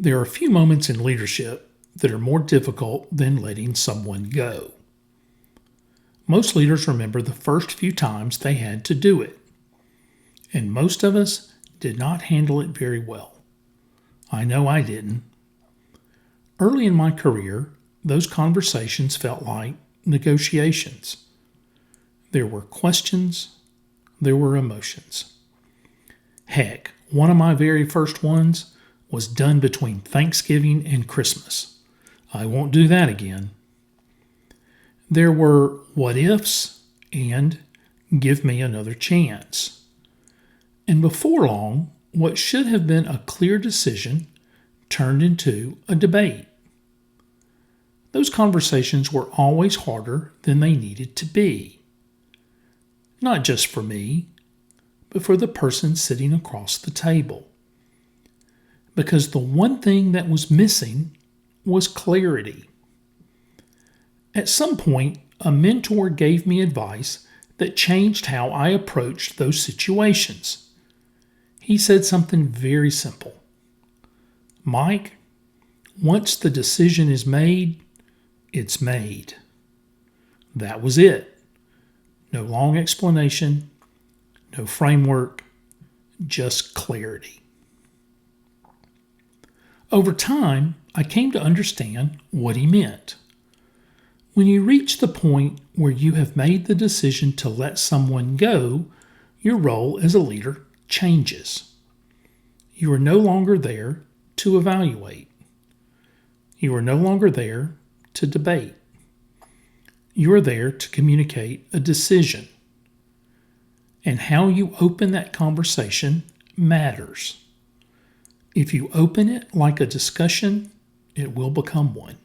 There are few moments in leadership that are more difficult than letting someone go. Most leaders remember the first few times they had to do it, and most of us did not handle it very well. I know I didn't. Early in my career, those conversations felt like negotiations. There were questions, there were emotions. Heck, one of my very first ones was done between Thanksgiving and Christmas. I won't do that again. There were what ifs and give me another chance. And before long, what should have been a clear decision turned into a debate. Those conversations were always harder than they needed to be. Not just for me, but for the person sitting across the table. Because the one thing that was missing was clarity. At some point, a mentor gave me advice that changed how I approached those situations. He said something very simple. Mike, once the decision is made, it's made. That was it. No long explanation, no framework, just clarity. Over time, I came to understand what he meant. When you reach the point where you have made the decision to let someone go, your role as a leader changes. You are no longer there to evaluate. You are no longer there to debate. You are there to communicate a decision. And how you open that conversation matters. If you open it like a discussion, it will become one.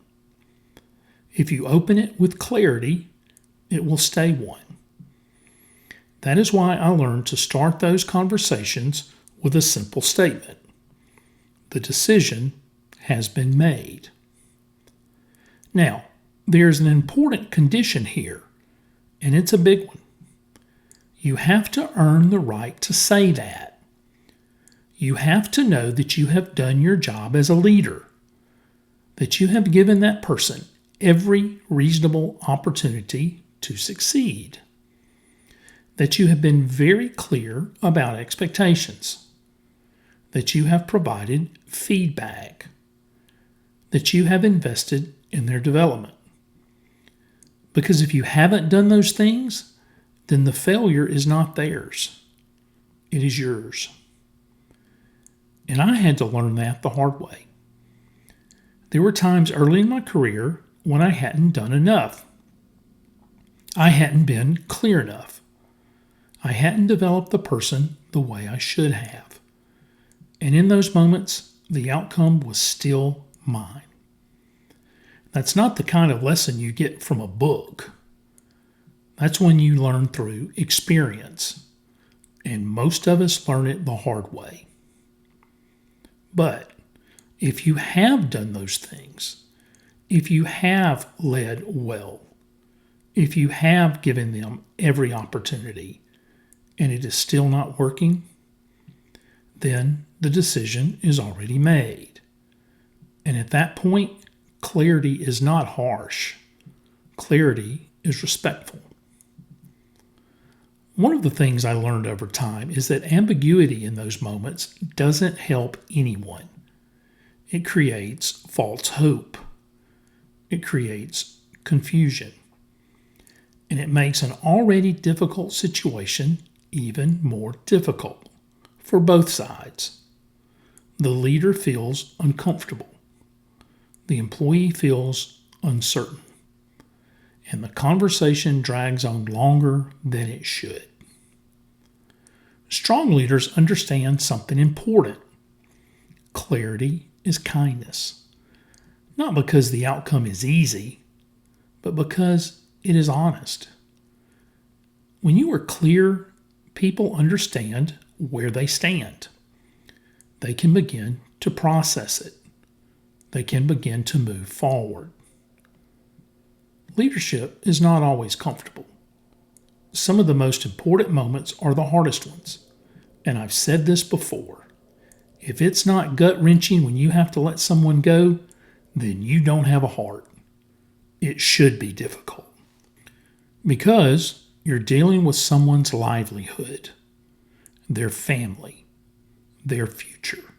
If you open it with clarity, it will stay one. That is why I learned to start those conversations with a simple statement. The decision has been made. Now, there's an important condition here, and it's a big one. You have to earn the right to say that. You have to know that you have done your job as a leader, that you have given that person every reasonable opportunity to succeed, that you have been very clear about expectations, that you have provided feedback, that you have invested in their development. Because if you haven't done those things, then the failure is not theirs. It is yours. And I had to learn that the hard way. There were times early in my career when I hadn't done enough. I hadn't been clear enough. I hadn't developed the person the way I should have. And in those moments, the outcome was still mine. That's not the kind of lesson you get from a book. That's when you learn through experience. And most of us learn it the hard way. But if you have done those things, if you have led well, if you have given them every opportunity, and it is still not working, then the decision is already made. And at that point, clarity is not harsh. Clarity is respectful. One of the things I learned over time is that ambiguity in those moments doesn't help anyone. It creates false hope. It creates confusion. And it makes an already difficult situation even more difficult for both sides. The leader feels uncomfortable. The employee feels uncertain. And the conversation drags on longer than it should. Strong leaders understand something important. Clarity is kindness. Not because the outcome is easy, but because it is honest. When you are clear, people understand where they stand. They can begin to process it. They can begin to move forward. Leadership is not always comfortable. Some of the most important moments are the hardest ones. And I've said this before. If it's not gut-wrenching when you have to let someone go, then you don't have a heart. It should be difficult because you're dealing with someone's livelihood, their family, their future.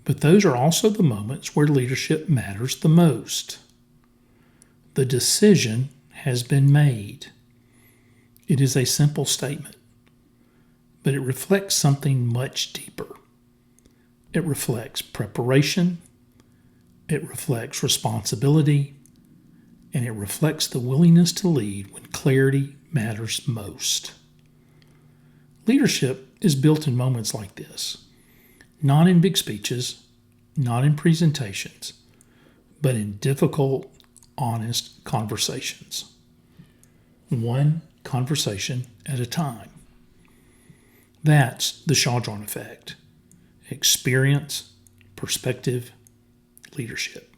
But those are also the moments where leadership matters the most. The decision has been made. It is a simple statement, but it reflects something much deeper. It reflects preparation, it reflects responsibility, and it reflects the willingness to lead when clarity matters most. Leadership is built in moments like this, not in big speeches, not in presentations, but in difficult, honest conversations. One conversation at a time. That's the Chaudron Effect. Experience, perspective, leadership.